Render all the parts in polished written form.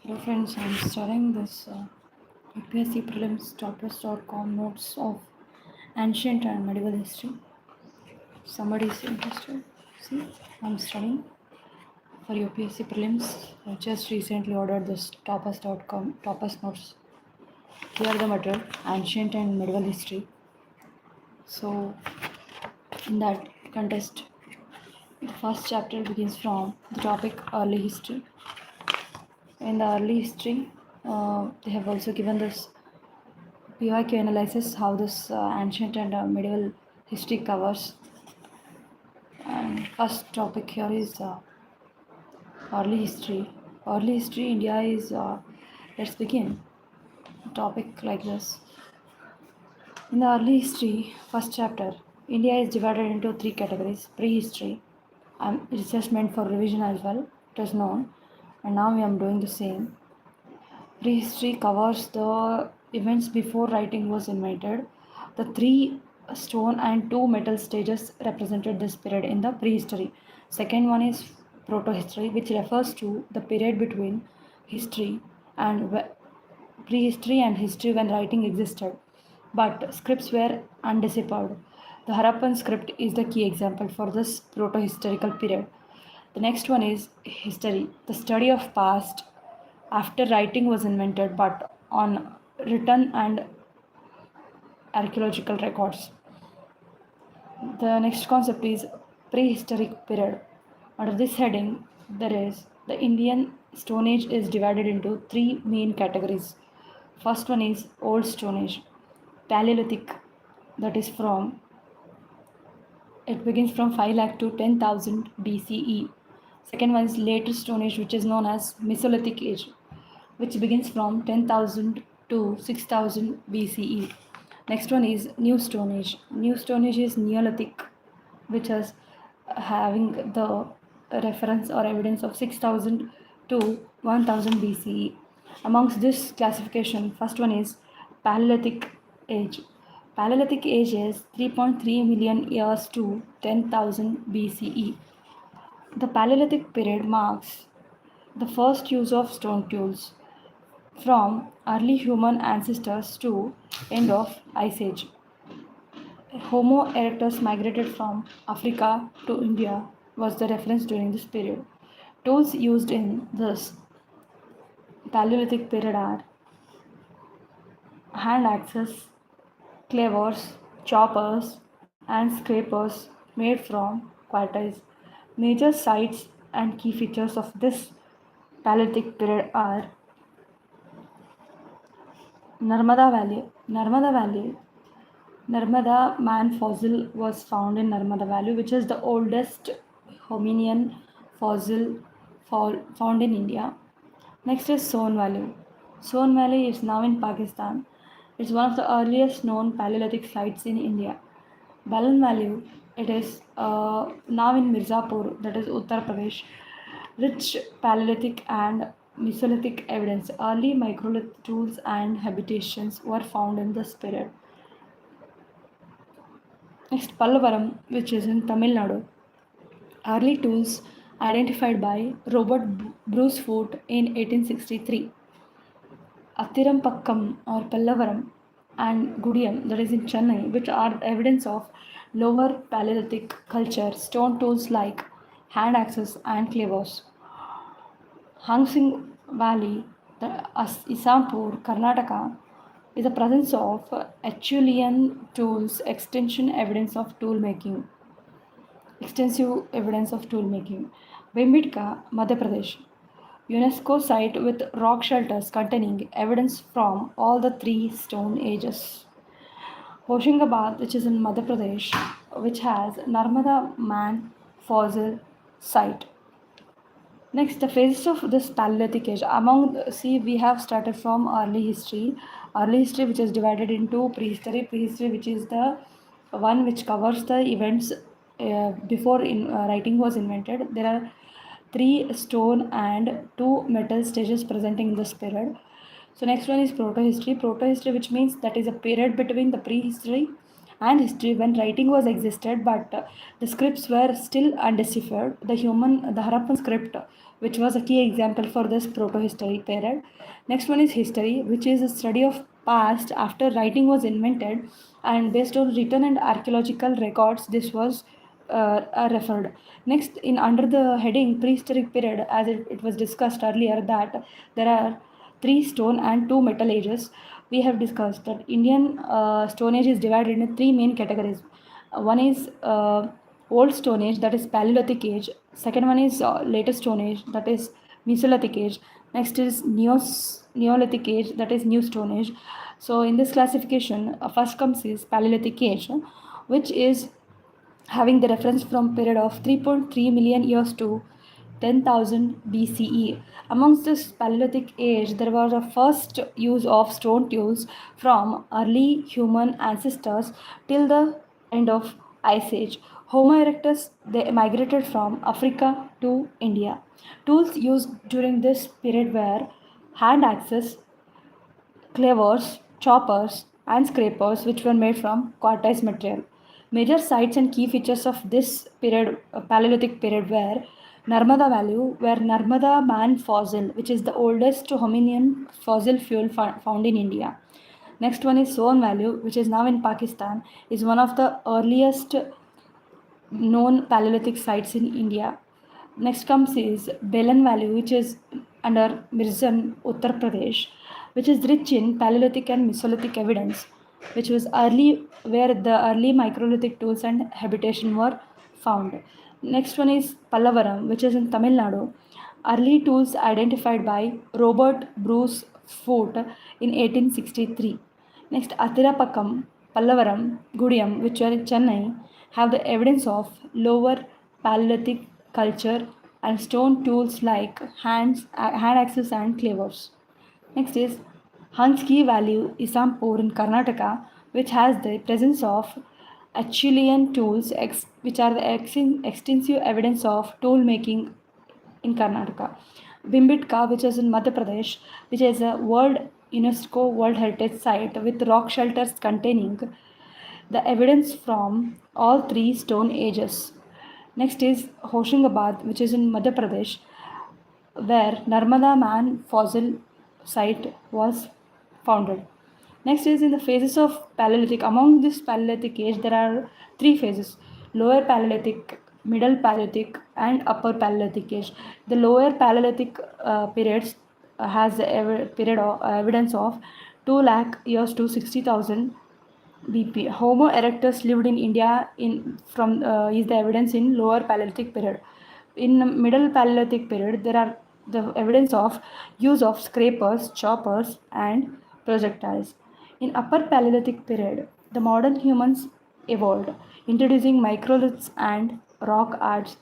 Hello friends, I'm studying this UPSC prelims toppers.com notes of ancient and medieval history. Somebody is interested. See, I'm studying for UPSC prelims. I just recently ordered this toppers.com toppers notes. Here are the material, ancient and medieval history. So in that contest, the first chapter begins from the topic early history. In the early history, they have also given this PYQ analyzes how this ancient and medieval history covers. And first topic here is early history. Early history, India is. Let's begin. Topic like this. In the early history, first chapter, India is divided into three categories: prehistory. It's just meant for revision as well. It is known, and now I am doing the same. Prehistory covers the events before writing was invented. The three stone and two metal stages represented this period in the prehistory. Second one is protohistory, which refers to the period between history and prehistory and history when writing existed, but scripts were undeciphered. The Harappan script is the key example for this proto-historical period. The next one is history, the study of past after writing was invented, but on written and archaeological records. The next concept is prehistoric period. Under this heading, there is the Indian Stone Age is divided into three main categories. First one is Old Stone Age, Paleolithic, that is from it begins from 5 lakh to 10,000 BCE. Second one is Later Stone Age, which is known as Mesolithic Age, which begins from 10,000 to 6,000 BCE. Next one is New Stone Age. New Stone Age is Neolithic, which is having the reference or evidence of 6,000 to 1,000 BCE. Amongst this classification, first one is Paleolithic Age. Paleolithic Age is 3.3 million years to 10,000 BCE. The Paleolithic period marks the first use of stone tools from early human ancestors to end of Ice Age. Homo erectus migrated from Africa to India was the reference during this period. Tools used in this Paleolithic period are hand axes, clevers, choppers, and scrapers made from quartz. Major sites and key features of this Paleolithic period are Narmada Valley. Narmada man fossil was found in Narmada Valley, which is the oldest hominian fossil found in India. Next is Son Valley. Son Valley is now in Pakistan. It's one of the earliest known Paleolithic sites in India. Balan Valley, it is now in Mirzapur, that is Uttar Pradesh. Rich Paleolithic and Mesolithic evidence. Early microlith tools and habitations were found in this period. Next, Pallavaram, which is in Tamil Nadu. Early tools identified by Robert Bruce Foote in 1863. Athirampakkam or Pallavaram and Gudiyam, that is in Chennai, which are evidence of lower Paleolithic culture, stone tools like hand axes and clevers. Hang Sing Valley, the Isampur, Karnataka, is the presence of Acheulean tools, extensive evidence of tool making. Bhimbetka, Madhya Pradesh, UNESCO site with rock shelters containing evidence from all the three stone ages. Hoshangabad, which is in Madhya Pradesh, which has Narmada Man fossil site. Next, the phases of this Paleolithic age. We have started from early history, which is divided into prehistory, which is the one which covers the events before writing was invented. There are three stone and two metal stages presenting in this period. So next one is protohistory, which means that is a period between the prehistory and history when writing was existed, but the scripts were still undeciphered. The Harappan script, which was a key example for this proto-history period. Next one is history, which is a study of past after writing was invented, and based on written and archaeological records, this was referred. Next, in under the heading prehistoric period, as it was discussed earlier, that there are three stone and two metal ages. We have discussed that Indian Stone Age is divided into three main categories. One is Old Stone Age, that is Paleolithic Age. Second one is Latest Stone Age, that is Mesolithic Age. Next is Neolithic Age, that is New Stone Age. So in this classification, first comes is Paleolithic Age, which is having the reference from period of 3.3 million years to 10,000 BCE. Amongst this Paleolithic age, there was a first use of stone tools from early human ancestors till the end of Ice Age. Homo erectus, they migrated from Africa to India. Tools used during this period were hand axes, clevers, choppers, and scrapers, which were made from quartz material. Major sites and key features of this period, Paleolithic period, were Narmada Valley, where Narmada man fossil, which is the oldest hominian fossil fuel found in India. Next one is Soan Valley, which is now in Pakistan, is one of the earliest known Paleolithic sites in India. Next comes is Belan Valley, which is under Mirzan, Uttar Pradesh, which is rich in Paleolithic and Mesolithic evidence, which was early where the early microlithic tools and habitation were found. Next one is Pallavaram, which is in Tamil Nadu. Early tools identified by Robert Bruce Foote in 1863. Next, Athirapakkam, Pallavaram, Gudiyam, which are in Chennai, have the evidence of lower Paleolithic culture and stone tools like hand axes and clevers. Next is Hanski Valley, Isampur in Karnataka, which has the presence of Acheulean tools, which are the extensive evidence of tool making in Karnataka. Bimbitka, which is in Madhya Pradesh, which is a UNESCO World Heritage Site with rock shelters containing the evidence from all three stone ages. Next is Hoshangabad, which is in Madhya Pradesh, where Narmada Man fossil site was founded. Next is in the phases of Paleolithic. Among this Paleolithic age, there are three phases: Lower Paleolithic, Middle Paleolithic, and Upper Paleolithic age. The Lower Paleolithic periods has the period of, evidence of 2 lakh years to 60,000 BP. Homo erectus lived in India from is the evidence in Lower Paleolithic period. In Middle Paleolithic period, there are the evidence of use of scrapers, choppers, and projectiles. In Upper Paleolithic period, the modern humans evolved, introducing microliths and rock arts.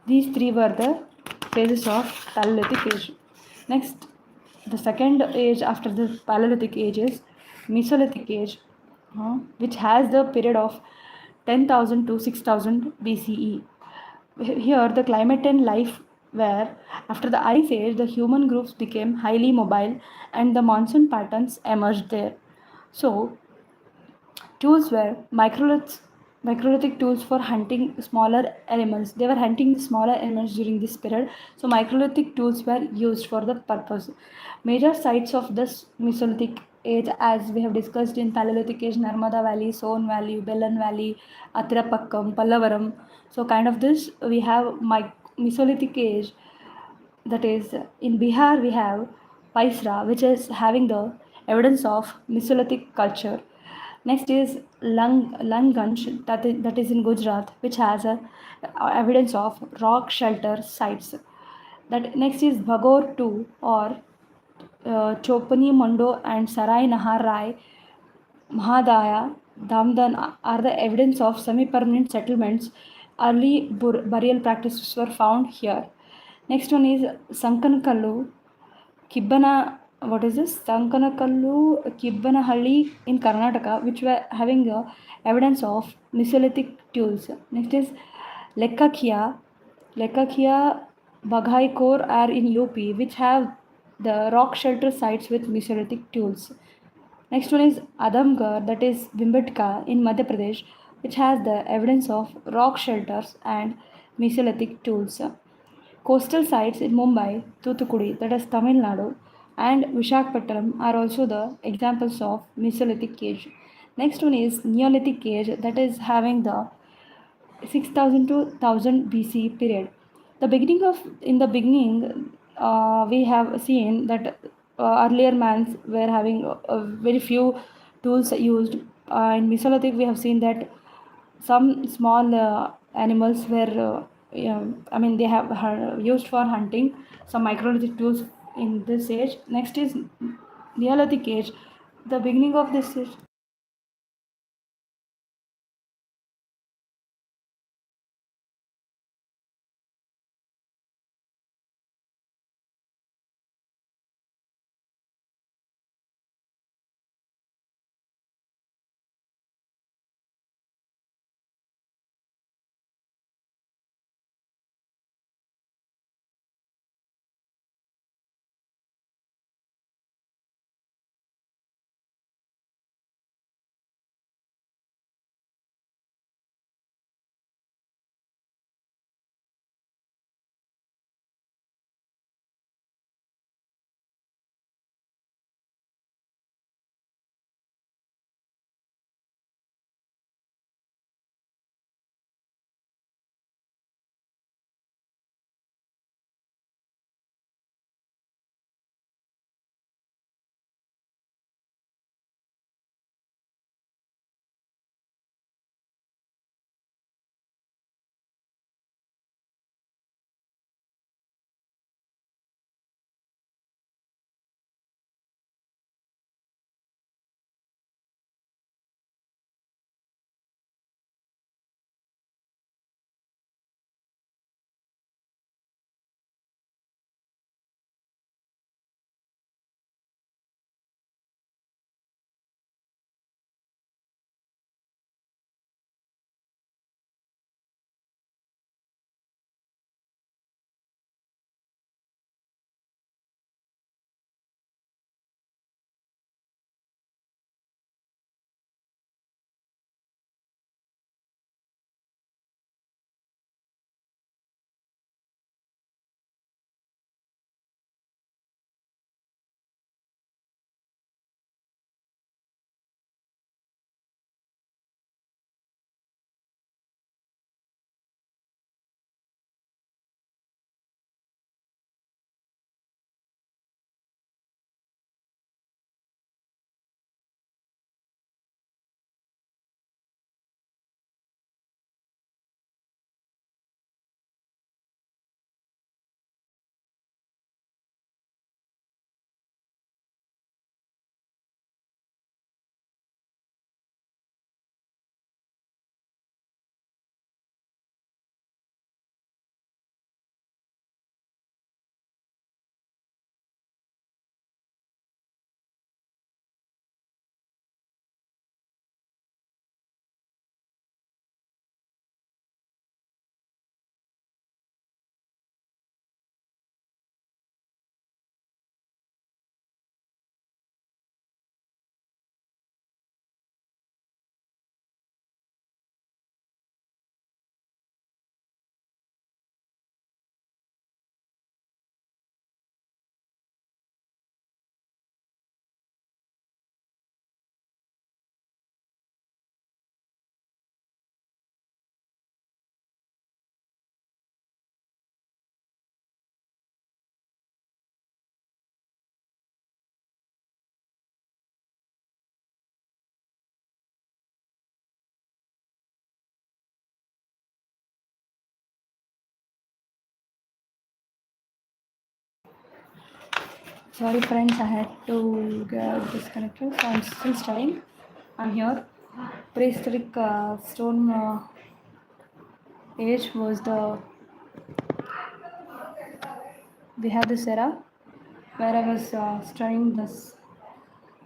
These three were the phases of Paleolithic age. Next, the second age after the Paleolithic age is Mesolithic age, which has the period of 10,000 to 6,000 BCE. Here, the climate and life were after the Ice Age, the human groups became highly mobile and the monsoon patterns emerged there. So, tools were microlithic tools for hunting smaller animals. They were hunting smaller animals during this period. So microlithic tools were used for the purpose. Major sites of this Mesolithic age, as we have discussed in Paleolithic age, Narmada Valley, Soan Valley, Belan Valley, Athirapakkam, Pallavaram. So kind of this we have Mesolithic age, that is in Bihar we have Paisra, which is having the evidence of Mesolithic culture. Next is Langanj, that is in Gujarat, which has evidence of rock shelter sites. That next is Bhagor 2 or Chopani Mondo and Sarai Nahar Rai Mahadaya, Damdan are the evidence of semi-permanent settlements. Early burial practices were found here. Next one is Sankankallu, Kibbana, what is this? Sankanakallu, Kibbanahalli in Karnataka, which were having evidence of Mesolithic tools. Next is Lekkakia, Baghaikor are in UP, which have the rock shelter sites with Mesolithic tools. Next one is Adamgarh, that is Bhimbetka in Madhya Pradesh, which has the evidence of rock shelters and Mesolithic tools. Coastal sites in Mumbai, Thoothukudi, that is Tamil Nadu, and Visakhapatnam are also the examples of Mesolithic age. Next one is Neolithic age, that is having the 6000 to 1000 BC period. In the beginning, we have seen that earlier mans were having very few tools used. In Mesolithic, we have seen that some small animals were, I mean, they have used for hunting. Some microlithic tools in this age. Next is Neolithic age. The beginning of this age. Sorry, friends, I had to get disconnected. So I'm still studying. I'm here. Prehistoric stone age was the we have this era where I was studying this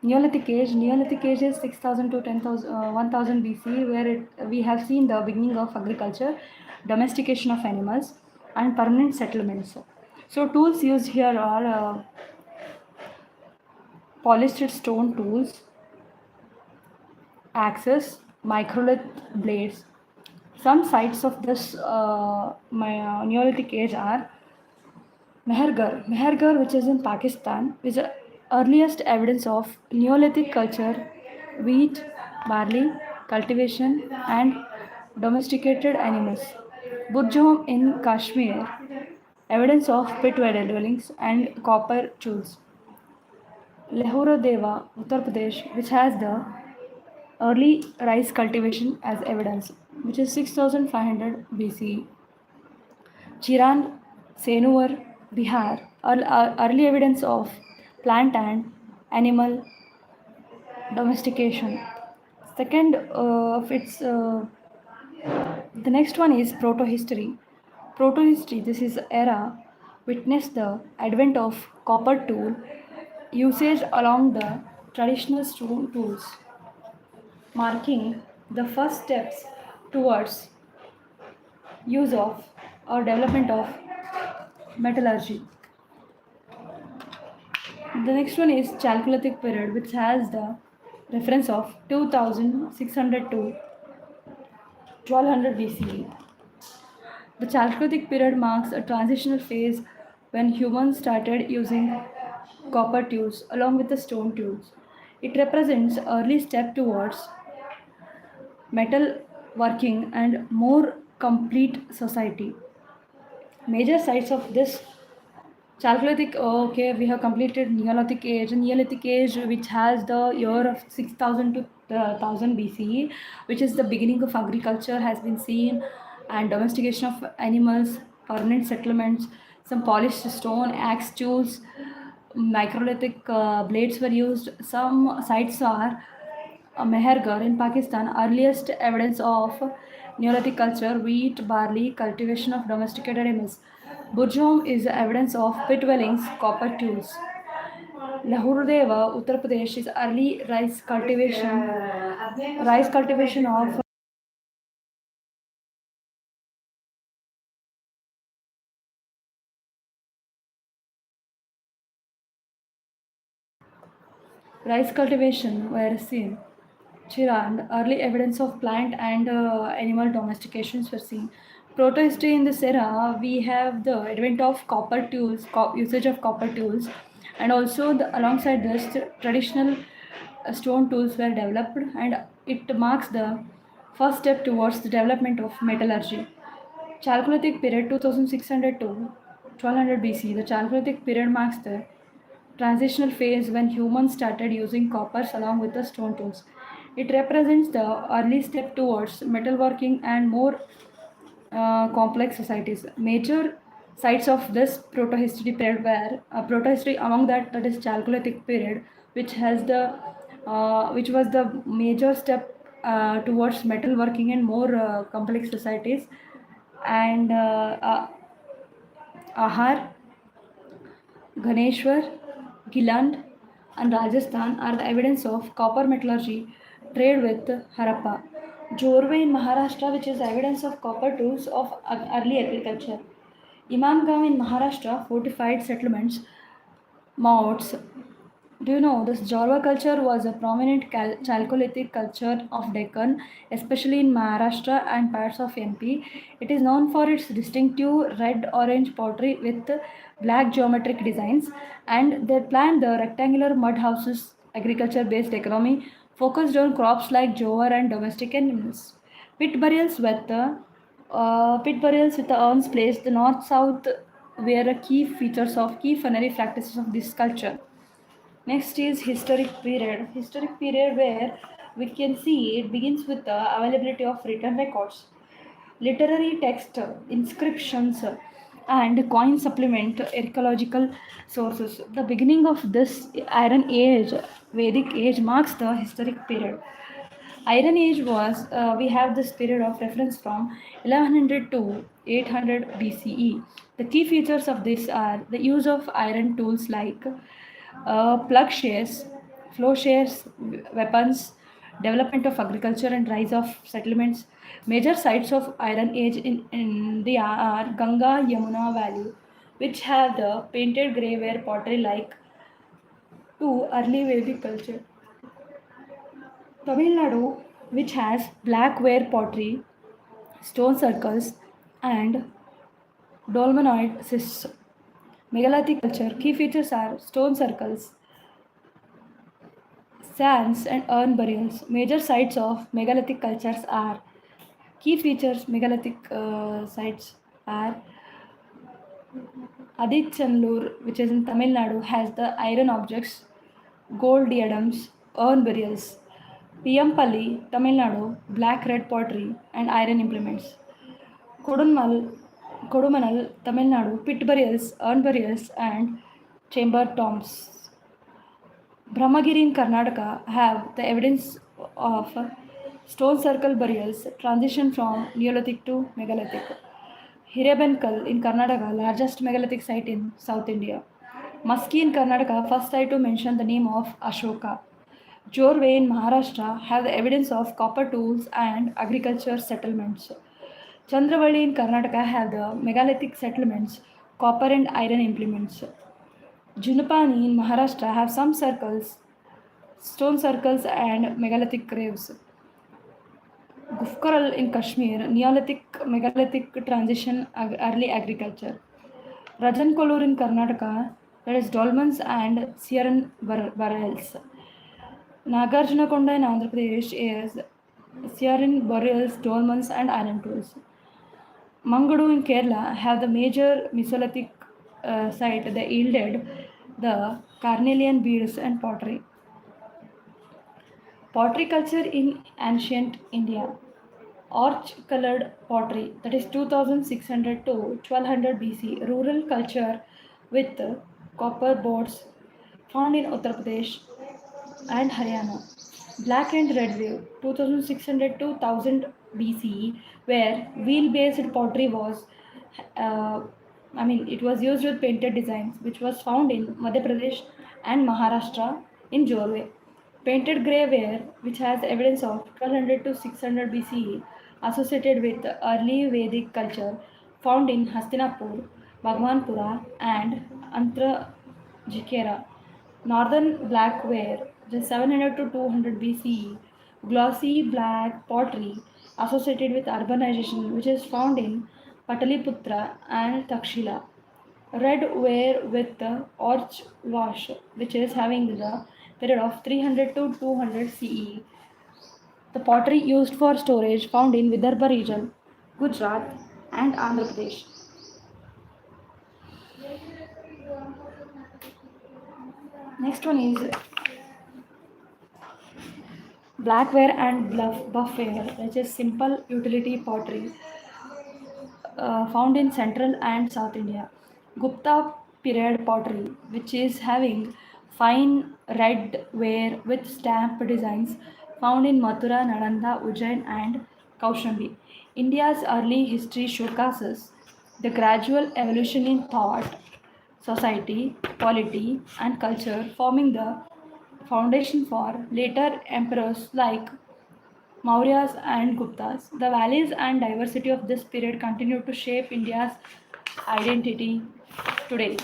Neolithic age. Neolithic age is 6000 to 10,000, 1000 BC, where we have seen the beginning of agriculture, domestication of animals, and permanent settlements. So tools used here are polished stone tools, axes, microlith blades. Some sites of this Neolithic age are Mehergarh, which is in Pakistan, is the earliest evidence of Neolithic culture, wheat, barley, cultivation, and domesticated animals. Burjahom in Kashmir, evidence of pit dwellings and copper tools. Lahore Deva, Uttar Pradesh, which has the early rice cultivation as evidence, which is 6500 BCE. Chiran, Senur, Bihar, early evidence of plant and animal domestication. Second, of its the next one is protohistory. Protohistory, this is era witnessed the advent of copper tool usage along the traditional stone tools, marking the first steps towards use of or development of metallurgy. The next one is Chalcolithic period, which has the reference of 2600 to 1200 BCE. The Chalcolithic period marks a transitional phase when humans started using copper tools along with the stone tools. It represents early step towards metal working and more complete society. Major sites of this Chalcolithic, oh, okay, we have completed Neolithic age. Neolithic age, which has the year of 6000 to 1000 BCE, which is the beginning of agriculture, has been seen, and domestication of animals, permanent settlements, some polished stone, axe tools, microlithic blades were used. Some sites are Mehergarh in Pakistan, earliest evidence of Neolithic culture, wheat, barley, cultivation of domesticated animals. Burjom is evidence of pit dwellings, copper tools. Lahurdeva, Uttar Pradesh is early rice cultivation of rice cultivation were seen. Chiran, early evidence of plant and animal domestications were seen. Protohistory in this era, we have the advent of copper tools, usage of copper tools, and also alongside this, traditional stone tools were developed, and it marks the first step towards the development of metallurgy. Chalcolithic period 2600 to 1200 BC. The Chalcolithic period marks the transitional phase when humans started using coppers along with the stone tools. It represents the early step towards metalworking and more complex societies. Major sites of this protohistory period were protohistory among that is Chalcolithic period, which has the which was the major step towards metalworking and more complex societies, and Ahar, Ghaneshwar, Giland, and Rajasthan are the evidence of copper metallurgy trade with Harappa. Jorwe in Maharashtra, which is evidence of copper tools of early agriculture. Imamgaon in Maharashtra, fortified settlements, moats. Do you know this Jorwa culture was a prominent Chalcolithic culture of Deccan, especially in Maharashtra and parts of MP. It is known for its distinctive red-orange pottery with black geometric designs, and they planned the rectangular mud houses, agriculture-based economy focused on crops like jowar and domestic animals. Pit burials with the urns placed the north-south were a key features of key funerary practices of this culture. Next is historic period. Historic period where we can see it begins with the availability of written records, literary text, inscriptions, and coin supplement archaeological sources. The beginning of this Iron Age, Vedic age, marks the historic period. Iron Age was, we have this period of reference from 1100 to 800 BCE. The key features of this are the use of iron tools like plug shares, flow shares, weapons, development of agriculture and rise of settlements. Major sites of Iron Age in India are Ganga Yamuna Valley, which have the painted grey ware pottery like to early Vedic culture. Tamil Nadu which has black ware pottery, stone circles, and dolomite cysts. Megalithic culture key features are stone circles, sands, and urn burials. Major sites of megalithic cultures are key features megalithic sites are Adichanallur, which is in Tamil Nadu, has the iron objects, gold diadems, urn burials. Piyampalli, Tamil Nadu, black red pottery and iron implements. Kodumanal, Tamil Nadu, pit burials, urn burials and chamber tombs. Brahmagiri in Karnataka have the evidence of stone circle burials transition from Neolithic to Megalithic. Hirebenkal in Karnataka, largest megalithic site in South India. Maski in Karnataka, first site to mention the name of Ashoka. Jorwe in Maharashtra have the evidence of copper tools and agriculture settlements. Chandravali in Karnataka have the megalithic settlements, copper and iron implements. Junapani in Maharashtra have some circles, stone circles and megalithic graves. Gufkaral in Kashmir, Neolithic megalithic transition, early agriculture. Rajankolur in Karnataka, that is dolmens and Sierran burials. Nagarjunakonda in Andhra Pradesh is Sierran burials, dolmens and iron tools. Mangadu in Kerala have the major Mesolithic site that yielded the carnelian beads and pottery. Pottery culture in ancient India. Orch colored pottery, that is 2600 to 1200 BC, rural culture with copper boards found in Uttar Pradesh and Haryana. Black and red wave, 2600 to 1000 BCE, where wheel based pottery was, uh, it was used with painted designs, which was found in Madhya Pradesh and Maharashtra in Jorwe. Painted grey ware, which has evidence of 1200 to 600 BCE, associated with early Vedic culture, found in Hastinapur, Bhagwanpura, and Antrajikera. Northern black ware, just 700 to 200 BCE, glossy black pottery associated with urbanization, which is found in Pataliputra and Takshila. Red ware with the orch wash, which is having the period of 300 to 200 CE. The pottery used for storage found in Vidarbha region, Gujarat and Andhra Pradesh. Next one is blackware and buffware, which is simple utility pottery found in central and south India. Gupta period pottery, which is having fine red ware with stamp designs found in Mathura, Nalanda, Ujjain, and Kaushambi. India's early history showcases the gradual evolution in thought, society, polity, and culture, forming the foundation for later emperors like Mauryas and Guptas. The values and diversity of this period continue to shape India's identity today.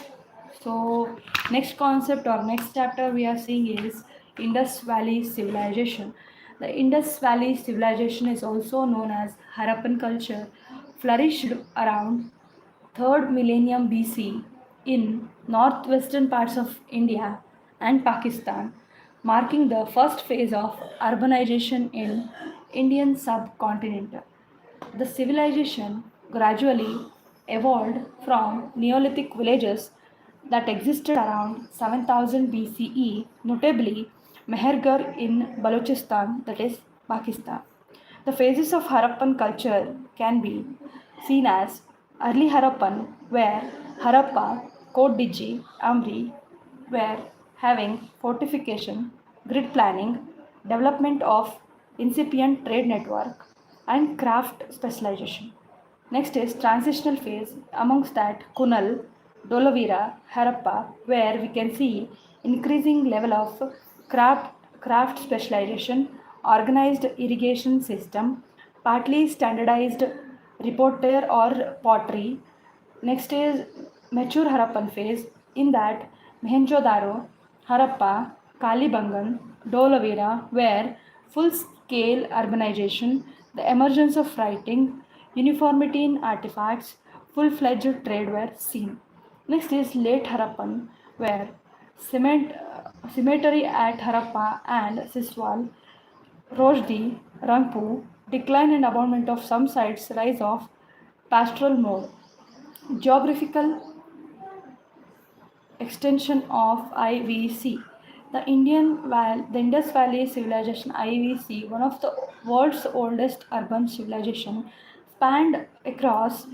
So, next concept or next chapter we are seeing is Indus Valley Civilization. The Indus Valley Civilization is also known as Harappan culture, flourished around 3rd millennium BC in northwestern parts of India and Pakistan, marking the first phase of urbanization in Indian subcontinent. The civilization gradually evolved from Neolithic villages that existed around 7000 BCE, notably Mehergarh in Balochistan, that is Pakistan. The phases of Harappan culture can be seen as early Harappan, where Harappa, Kodiji, Amri were having fortification, grid planning, development of incipient trade network, and craft specialization. Next is transitional phase. Amongst that, Kunal, Dolavira, Harappa, where we can see increasing level of craft specialization, organized irrigation system, partly standardized reporter or pottery. Next is mature Harappan phase. In that, Mohenjo-daro, Harappa, Kalibangan, Dolavira were full scale urbanization, the emergence of writing, uniformity in artifacts, full fledged trade were seen. Next is late Harappan, where cemetery at Harappa and Siswal, Rojdi, Rangpur, decline and abandonment of some sites, rise of pastoral mode. Geographical extension of IVC. The Indus Valley Civilization IVC, one of the world's oldest urban civilization, spanned across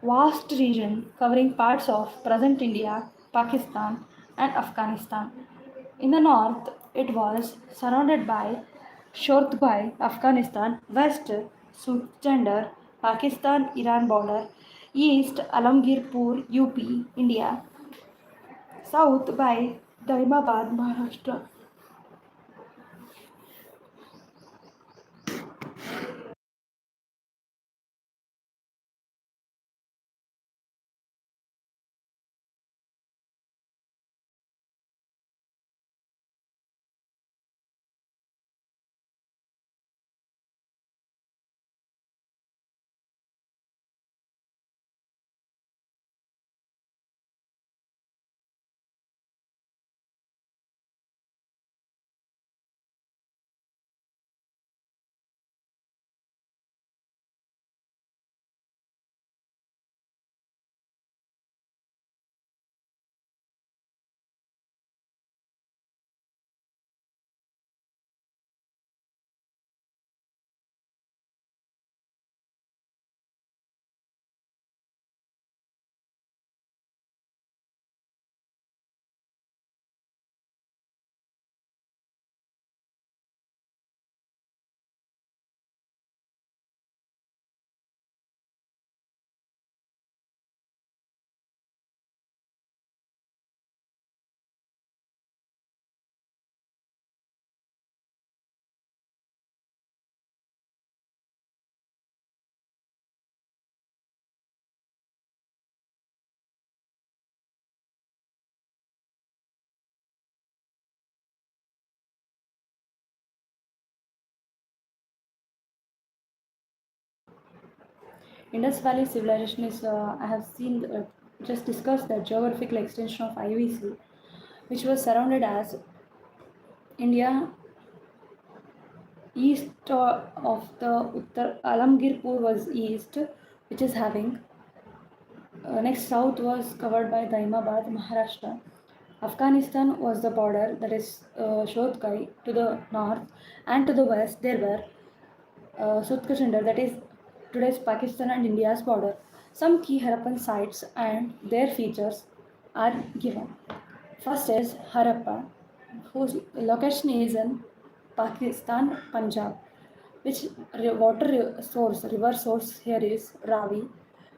vast region covering parts of present India, Pakistan, and Afghanistan. In the north, it was surrounded by Shortbai, Afghanistan, west Sukchandar, Pakistan, Iran border, east Alamgirpur, UP, India, south by Daimabad, Maharashtra. Indus Valley Civilization is, I have seen, just discussed the geographical extension of IVC, which was surrounded as India east of the Uttar Alamgirpur was east, which is having. Next, south was covered by Daimabad, Maharashtra. Afghanistan was the border, that is Shodkai to the north, and to the west there were Sutkachandar, that is today's Pakistan and India's border. Some key Harappan sites and their features are given. First is Harappa, whose location is in Pakistan, Punjab, which river source here is Ravi.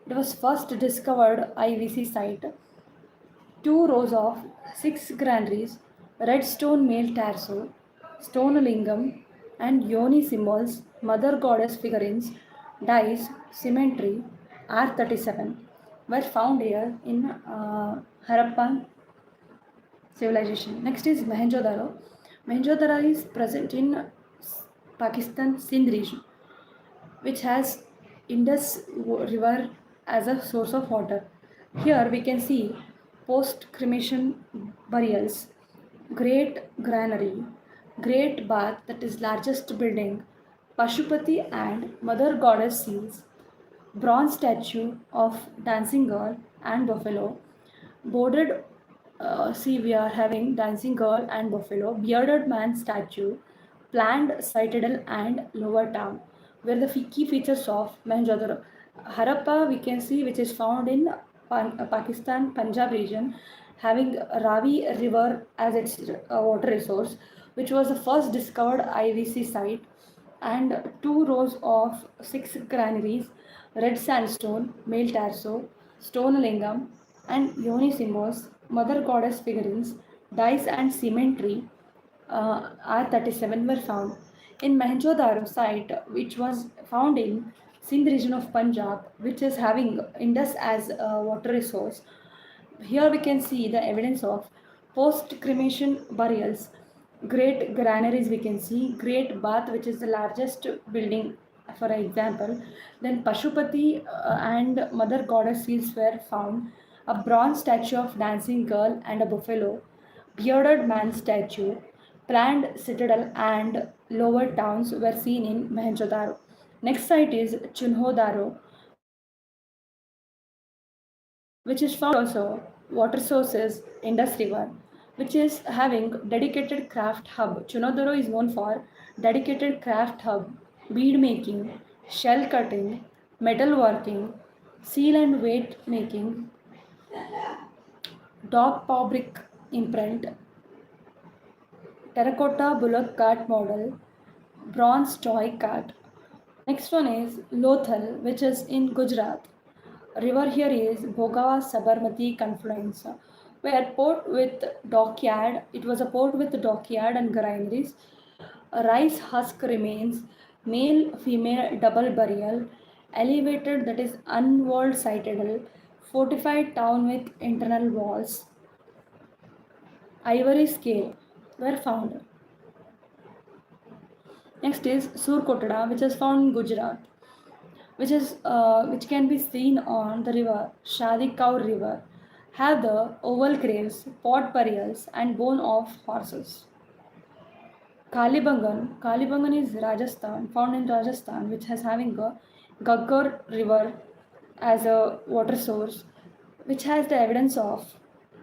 It was first discovered IVC site. Two rows of six granaries, red stone male torso, stone lingam, and yoni symbols, mother goddess figurines, dice, symmetry, R37 were found here in Harappan civilization. Next is Mohenjo-daro. Mohenjo-daro is present in Pakistan Sindh region, which has Indus River as a source of water. Here we can see post cremation burials, great granary, great bath, that is largest building, Pashupati and Mother Goddess seals, bronze statue of dancing girl and buffalo, boarded, see we are having dancing girl and buffalo, bearded man statue, planned citadel and lower town, where the key features of Mohenjo-daro. Harappa we can see, which is found in Pakistan Punjab region, having Ravi river as its water resource, which was the first discovered IVC site, and two rows of six granaries, red sandstone, male torso, stone lingam, and yoni symbols, mother goddess figurines, dice and symmetry, R37 were found. In Mohenjo-daro site, which was found in Sindh region of Punjab, which is having Indus as a water resource, here we can see the evidence of post cremation burials, Great granaries we can see, Great Bath, which is the largest building, for example. Then Pashupati and Mother Goddess seals were found. A bronze statue of dancing girl and a buffalo, bearded man statue, planned citadel and lower towns were seen in Mohenjo-daro. Next site is Chunhodaro, which is found also water sources Indus River, which is having dedicated craft hub. Chunodaro is known for dedicated craft hub, bead making, shell cutting, metal working, seal and weight making, dog paw brick imprint, terracotta bullock cart model, bronze toy cart. Next one is Lothal, which is in Gujarat. River here is Bhogawa Sabarmati confluence, where port with dockyard. It was a port with dockyard and granaries. A rice husk remains, male female double burial, elevated that is unwalled citadel, fortified town with internal walls, ivory scale were found. Next is Surkotada, which is found in Gujarat, which can be seen on the river Shadi Kaur River, have the oval graves, pot burials, and bone of horses. Kalibangan is Rajasthan, found in Rajasthan, which has having a Gaggar River as a water source, which has the evidence of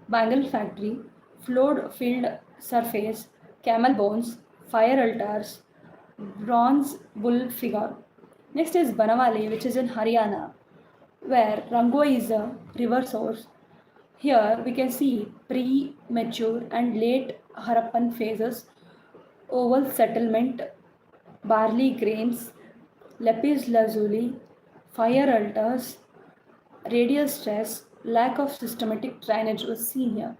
bangle factory, flowed field surface, camel bones, fire altars, bronze bull figure. Next is Banawali, which is in Haryana, where Rango is a river source. Here we can see pre-mature and late Harappan phases, oval settlement, barley grains, lapis lazuli, fire altars, radial stress, lack of systematic drainage was seen here.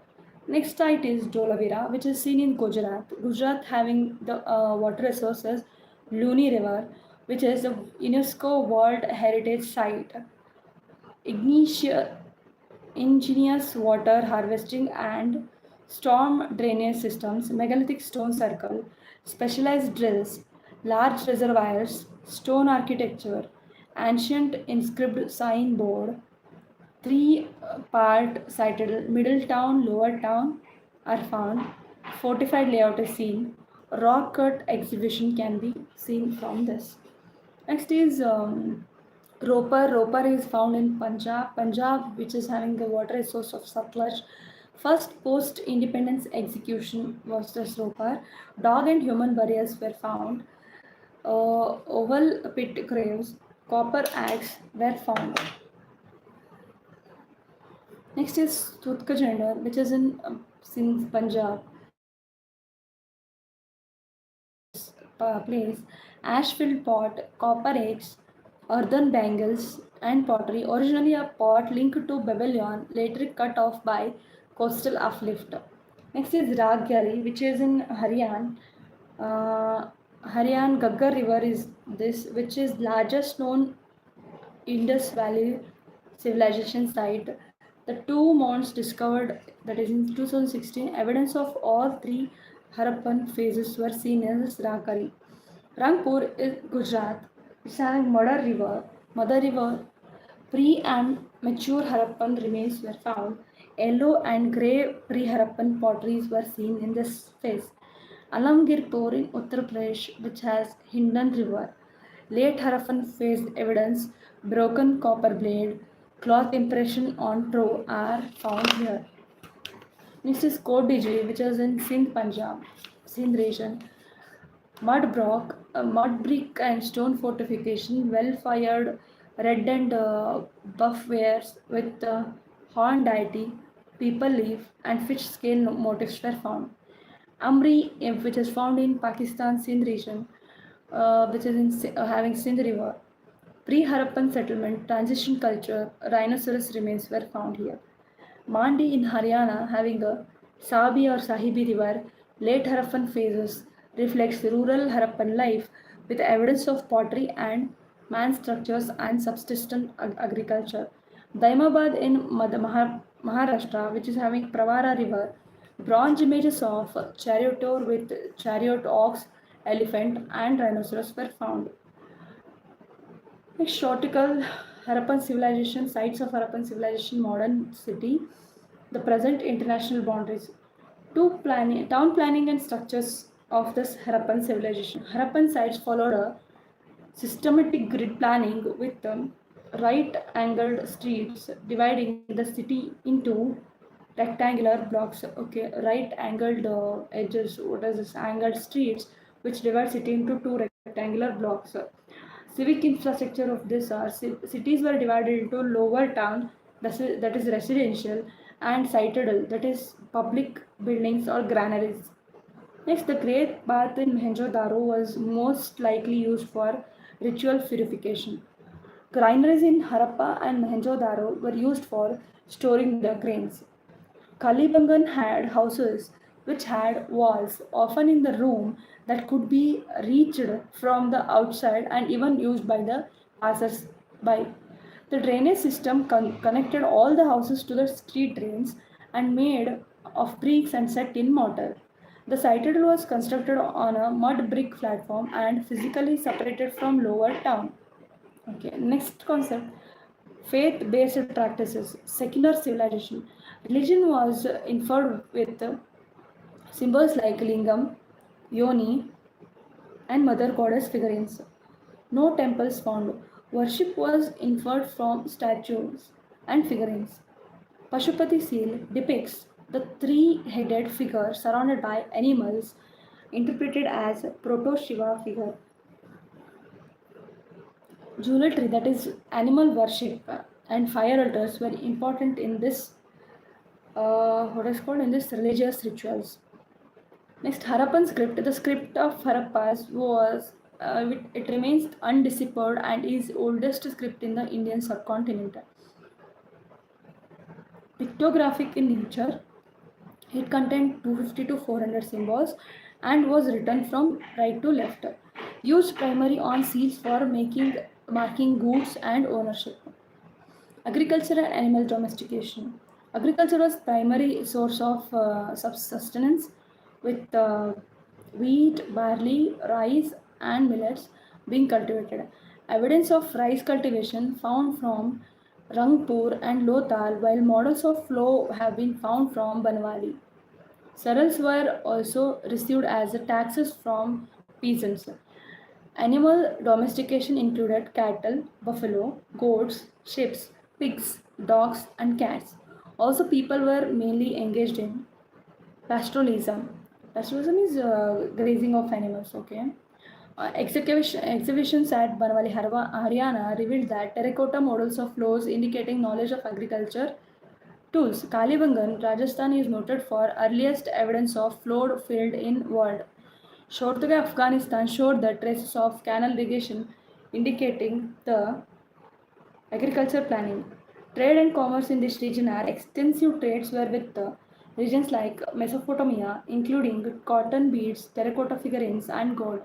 Next site is Dolavira, which is seen in Gujarat. Gujarat having the water resources, Luni River, which is a UNESCO World Heritage Site. Igneous, ingenious water harvesting and storm drainage systems, megalithic stone circle, specialized drills, large reservoirs, stone architecture, ancient inscribed signboard, three-part cited middle town, lower town are found. Fortified layout is seen. Rock cut exhibition can be seen from this. Next is Ropar. Ropar is found in Punjab. Punjab, which is having the water resource of Satluj. First post-independence execution was this Ropar. Dog and human burials were found. Oval pit graves, copper axe were found. Next is Tutkajender, which is in Sindh, Punjab. Place, ash filled pot, copper eggs, earthen bangles, and pottery. Originally a pot linked to Babylon, later cut off by coastal uplift. Next is Ragyari, which is in Haryana. Haryana Gaggar River is this, which is largest known Indus Valley civilization site. The two mounds discovered, that is in 2016, evidence of all three Harappan phases were seen as Rakari. Rangpur is Gujarat. It's having Mother River. Pre and mature Harappan remains were found. Yellow and grey pre-Harappan potteries were seen in this phase. Alamgirpur in Uttar Pradesh, which has Hindan River. Late Harappan phase evidence, broken copper blade, cloth impression on toe are found here. Next is Kodiji, which is in Sindh, Punjab, Sindh region. Mud brick and stone fortification, well fired red and buff wares with horn deity, people leaf, and fish scale motifs were found. Amri, which is found in Pakistan, Sindh region, which is having Sindh River. Pre-Harappan settlement, transition culture, rhinoceros remains were found here. Mandi in Haryana, having a Sabi or Sahibi river, late Harappan phases, reflects rural Harappan life with evidence of pottery and man structures and subsistence agriculture. Daimabad in Maharashtra, which is having Pravara river, Bronze images of charioteer with chariot, ox, elephant, and rhinoceros were found. Historical Harappan civilization, sites of Harappan civilization, modern city, the present international boundaries. Town planning and structures of this Harappan civilization. Harappan sites followed a systematic grid planning with right angled streets dividing the city into rectangular blocks. Okay, right angled edges. What is this? Angled streets which divide city into two rectangular blocks. Civic infrastructure of this are cities were divided into lower town, that is residential, and citadel, that is public buildings or granaries. Next, the Great Bath in Mohenjo-daro was most likely used for ritual purification. Granaries in Harappa and Mohenjo-daro were used for storing the grains. Kalibangan had houses which had walls, often in the room, that could be reached from the outside and even used by the passers by. The drainage system connected all the houses to the street drains and made of bricks and set in mortar. The citadel was constructed on a mud brick platform and physically separated from lower town. Okay, next concept, faith based practices, secular civilization. Religion was inferred with symbols like lingam, yoni, and mother goddess figurines. No temples found. Worship was inferred from statues and figurines. Pashupati seal depicts the three-headed figure surrounded by animals, interpreted as proto Shiva figure. Jewelry, that is animal worship, and fire altars were important in this what is called in this religious rituals. Next, Harappan script. The script of Harappas was it remains undeciphered and is oldest script in the Indian subcontinent. Pictographic in nature, it contained 250 to 400 symbols and was written from right to left. Used primarily on seals for making marking goods and ownership. Agriculture and animal domestication. Agriculture was primary source of sustenance with wheat, barley, rice and millets being cultivated. Evidence of rice cultivation found from Rangpur and Lothal, while models of flow have been found from Banwali. Cereals were also received as taxes from peasants. Animal domestication included cattle, buffalo, goats, sheep, pigs, dogs, and cats. Also, people were mainly engaged in pastoralism. Pastoralism is grazing of animals, okay? Exhibitions at Banwali, Haryana revealed that terracotta models of flows indicating knowledge of agriculture tools. Kalibangan, Rajasthan is noted for earliest evidence of flowed field in world. Shortga, Afghanistan showed the traces of canal irrigation indicating the agriculture planning. Trade and commerce in this region are extensive trades were with regions like Mesopotamia, including cotton beads, terracotta figurines, and gold.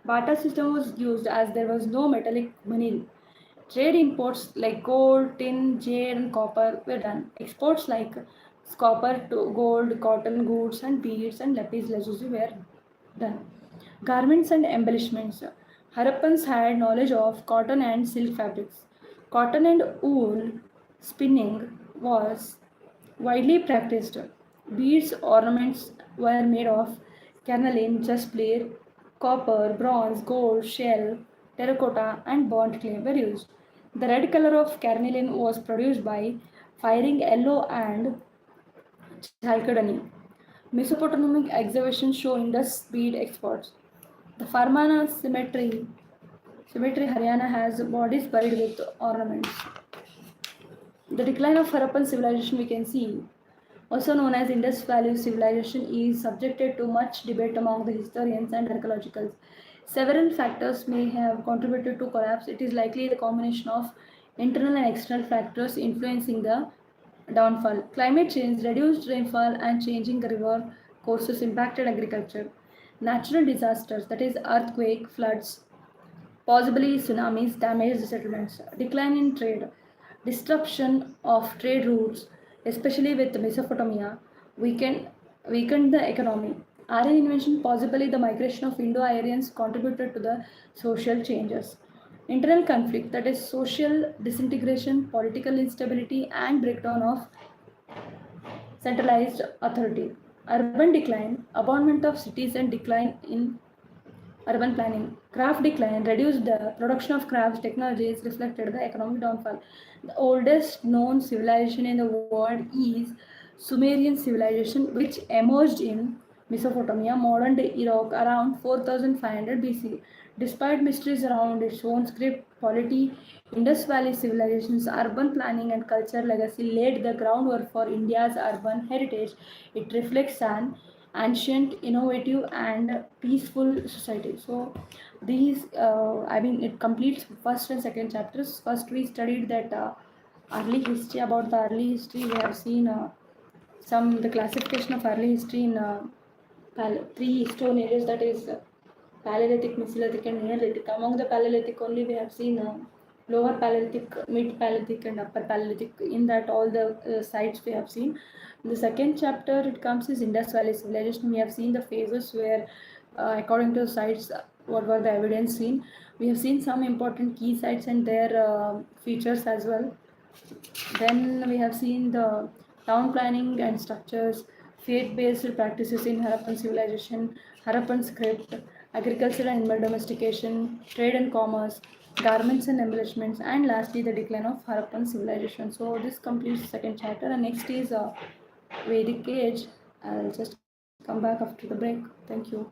Barter system was used as there was no metallic money. Trade imports like gold, tin, jade, and copper were done. Exports like copper, gold, cotton goods, and beads and lapis lazuli were done. Garments and embellishments. Harappans had knowledge of cotton and silk fabrics. Cotton and wool spinning was widely practiced. Beads ornaments were made of carnelian, jasper, copper, bronze, gold, shell, terracotta, and burnt clay were used. The red color of carnelian was produced by firing yellow and chalcedony. Mesopotamic excavations showing the bead exports. The Farmana cemetery Haryana has bodies buried with ornaments. The decline of Harappan civilization we can see, also known as Indus Valley civilization, is subjected to much debate among the historians and archaeologists. Several factors may have contributed to collapse. It is likely the combination of internal and external factors influencing the downfall. Climate change, reduced rainfall, and changing river courses impacted agriculture. Natural disasters, that is, earthquake, floods, possibly tsunamis, damaged settlements. Decline in trade, disruption of trade routes, especially with Mesopotamia, weakened weakened the economy. Aryan invention, possibly the migration of Indo-Aryans, contributed to the social changes. Internal conflict, that is social disintegration, political instability, and breakdown of centralized authority. Urban decline, abandonment of cities and decline in urban planning. Craft decline reduced the production of crafts technologies reflected the economic downfall. The oldest known civilization in the world is Sumerian civilization, which emerged in Mesopotamia, modern day Iraq, around 4500 BC. Despite mysteries around its own script, polity, Indus Valley civilization's urban planning and culture legacy laid the groundwork for India's urban heritage. It reflects an ancient, innovative, and peaceful society. So, it completes first and second chapters. First, we studied that early history. About the early history, we have seen the classification of early history in three stone ages, that is Paleolithic, Mesolithic, and Neolithic. Among the Paleolithic, only we have seen lower Paleolithic, mid Paleolithic, and upper Paleolithic. In that, all the sites we have seen. In the second chapter, it comes is Indus Valley civilization. We have seen the phases where, according to the sites, what were the evidence seen. We have seen some important key sites and their features as well. Then we have seen the town planning and structures, faith-based practices in Harappan civilization, Harappan script, agriculture and animal domestication, trade and commerce, garments and embellishments, and lastly the decline of Harappan civilization. So this completes the second chapter, and next is Vedic age. I'll just come back after the break. Thank you.